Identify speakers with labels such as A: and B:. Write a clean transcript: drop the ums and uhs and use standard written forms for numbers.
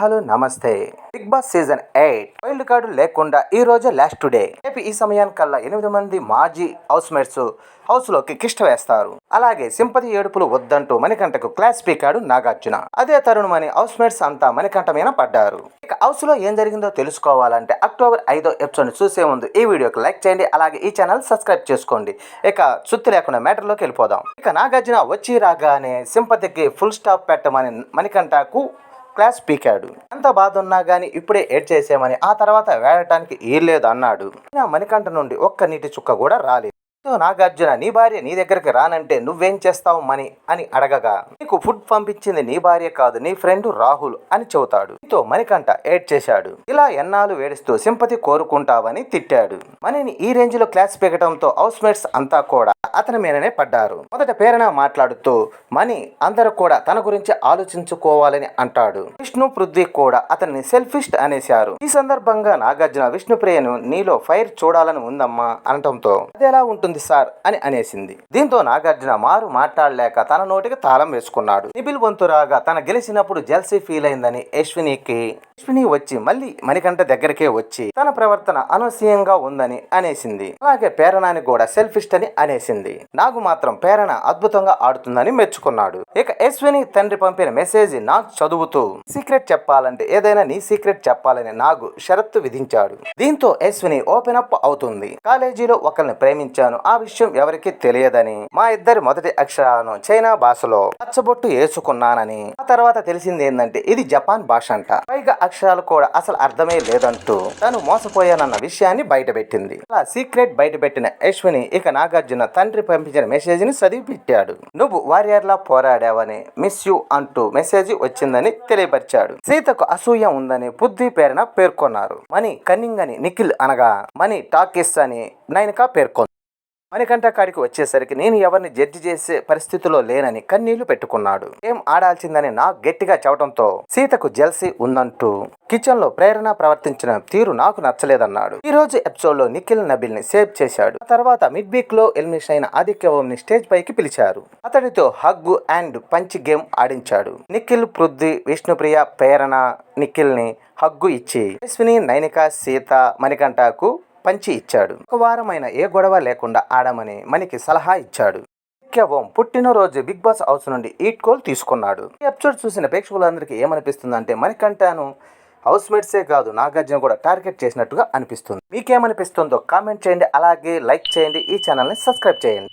A: Hello నమస్తే. Bigg Boss season 8 wild card లేకుండా ఈ రోజే లాస్ట్ డే. రేపు ఈ సమయానికల్లా 8 మంది మాజీ హౌస్ మేట్స్ హౌస్ లోకి కిష్ట వేస్తారు. అలాగే సింపతి ఏడుపులు వద్దంటూ మణికంఠకు క్లాస్ పీకాడు నాగార్జున. అదే తరుణమని హౌస్ మేట్స్ అంతా మణికంఠ మీద పడ్డారు. ఇక హౌస్ లో ఏం జరిగిందో తెలుసుకోవాలంటే అక్టోబర్ 5వ ఎపిసోడ్ చూసే ముందు ఈ వీడియోకి లైక్ చేయండి. అలాగే ఈ ఛానల్ సబ్స్క్రైబ్ చేసుకోండి. ఇక సుత్తి లేకుండా మ్యాటర్లోకి వెళ్ళిపోదాం. ఇక నాగార్జున వచ్చి రాగానే సింపతికి ఫుల్ స్టాప్ పెట్టమని మణికంఠకు క్లాస్ పీకాడు. ఎంత బాధ ఉన్నా గానీ ఇప్పుడే ఏడ్ చేసేమని, ఆ తర్వాత వేడటానికి ఏలేదు అన్నాడు. మణికంఠ నుండి ఒక్క నీటి చుక్క కూడా రాలేదు. నాగార్జున, నీ భార్య నీ దగ్గరికి రానంటే నువ్వేం చేస్తావు మని అని అడగగా, నీకు ఫుడ్ పంపించింది నీ భార్య కాదు, నీ ఫ్రెండ్ రాహుల్ అని చెబుతాడు. దీంతో మణికంఠ ఏడ్ చేశాడు. ఇలా ఎన్నాళ్ళు వేడిస్తూ సింపతి కోరుకుంటావని తిట్టాడు. మణిని ఈ రేంజ్ లో క్లాస్ పీకటంతో హౌస్ మేట్స్ అంతా కూడా అతని మీదనే పడ్డారు. మొదట ప్రేరణ మాట్లాడుతూ మణి అందరూ కూడా తన గురించి ఆలోచించుకోవాలని అంటాడు. విష్ణు పృథ్వీ కూడా అతన్ని సెల్ఫిస్ట్ అనేశారు. ఈ సందర్భంగా నాగార్జున విష్ణుప్రియను నీలో ఫైర్ చూడాలని ఉందమ్మా అనటంతో అది ఎలా ఉంటుంది సార్ అని అనేసింది. దీంతో నాగార్జున మారు మాట్లాడలేక తన నోటికి తాళం వేసుకున్నాడు. నిబిల్ వంతు రాగా తన గెలిచినప్పుడు జెల్సీ ఫీల్ అయిందని అశ్విని వచ్చి మళ్ళీ మణికంఠ దగ్గరికే వచ్చి తన ప్రవర్తన అనవసరంగా ఉందని అనేసింది. అలాగే ప్రేరణని కూడా సెల్ఫిస్ట్ అని అనేసింది. నాగు మాత్రం ప్రేరణ అద్భుతంగా ఆడుతుందని మెచ్చుకున్నాడు. ఇక అశ్విని తండ్రి పంపిన మెసేజ్ నాగ్ చదువుతూ సీక్రెట్ చెప్పాలంటే ఏదైనా నీ సీక్రెట్ చెప్పాలని నాగు షరత్తు విధించాడు. దీంతో అశ్విని ఓపెన్ అప్ అవుతుంది. కాలేజీలో ఒకరిని ప్రేమించాను, ఆ విషయం ఎవరికి తెలియదని, మా ఇద్దరి మొదటి అక్షరాలను చైనా భాషలో పచ్చబొట్టు వేసుకున్నానని, ఆ తర్వాత తెలిసింది ఏంటంటే ఇది జపాన్ భాష అంట, పైగా అక్షరాలు కూడా అసలు అర్థమే లేదంటూ తను మోసపోయానన్న విషయాన్ని బయటపెట్టింది. అలా సీక్రెట్ బయటపెట్టిన అశ్విని ఇక నాగార్జున తండ్రి పంపించిన మెసేజ్ ని చదివి పెట్టాడు. నువ్వు వారియర్ లా పోరాడావని, మిస్ యూ అంటూ మెసేజ్ వచ్చిందని తెలియపరిచాడు. సీతకు అసూయ ఉందని పృథ్వీ ప్రేరణ పేర్కొన్నారు. మణి కన్నింగ్ అని నిఖిల్ అనగా మణి టాకిస్ అని నైనిక పేర్కొంది. మణికంఠ కాడికి వచ్చేసరికి నేను ఎవరిని జడ్జి చేసే పరిస్థితిలో లేనని కన్నీళ్లు పెట్టుకున్నాడు. ఏం ఆడాల్సిందని నాకు గట్టిగా చెప్పడంతో సీతకు జెల్సీ ఉందంటూ కిచెన్ లో ప్రేరణ ప్రవర్తించిన తీరు నాకు నచ్చలేదన్నాడు. ఈ రోజు ఎపిసోడ్ లో నిఖిల్ నబిల్ ని సేవ్ చేశాడు. ఆ తర్వాత మిడ్ వీక్ లో ఎలిమినేషన్ అయిన ఆదిత్య ఓం ని స్టేజ్ పైకి పిలిచారు. అతడితో హగ్ అండ్ పంచ్ గేమ్ ఆడించాడు. నిఖిల్, పృథ్వీ, విష్ణుప్రియ, ప్రేరణ నిఖిల్ ని హగ్గు ఇచ్చి అశ్విని, నైనిక, సీత, మణికంఠకు పంచి ఇచ్చాడు. ఒక వారమైన ఏ గొడవ లేకుండా ఆడమని మణికి సలహా ఇచ్చాడు. ఓం పుట్టినరోజు బిగ్ బాస్ హౌస్ నుండి ఈట్కోల్ తీసుకున్నాడు. ఈ ఎపిసోడ్ చూసిన ప్రేక్షకులందరికీ ఏమనిపిస్తుందంటే మణికంఠను హౌస్ మేట్సే కాదు నాగార్జున కూడా టార్గెట్ చేసినట్టుగా అనిపిస్తుంది. మీకేమనిపిస్తుందో కామెంట్ చేయండి. అలాగే లైక్ చేయండి. ఈ ఛానల్ని సబ్స్క్రైబ్ చేయండి.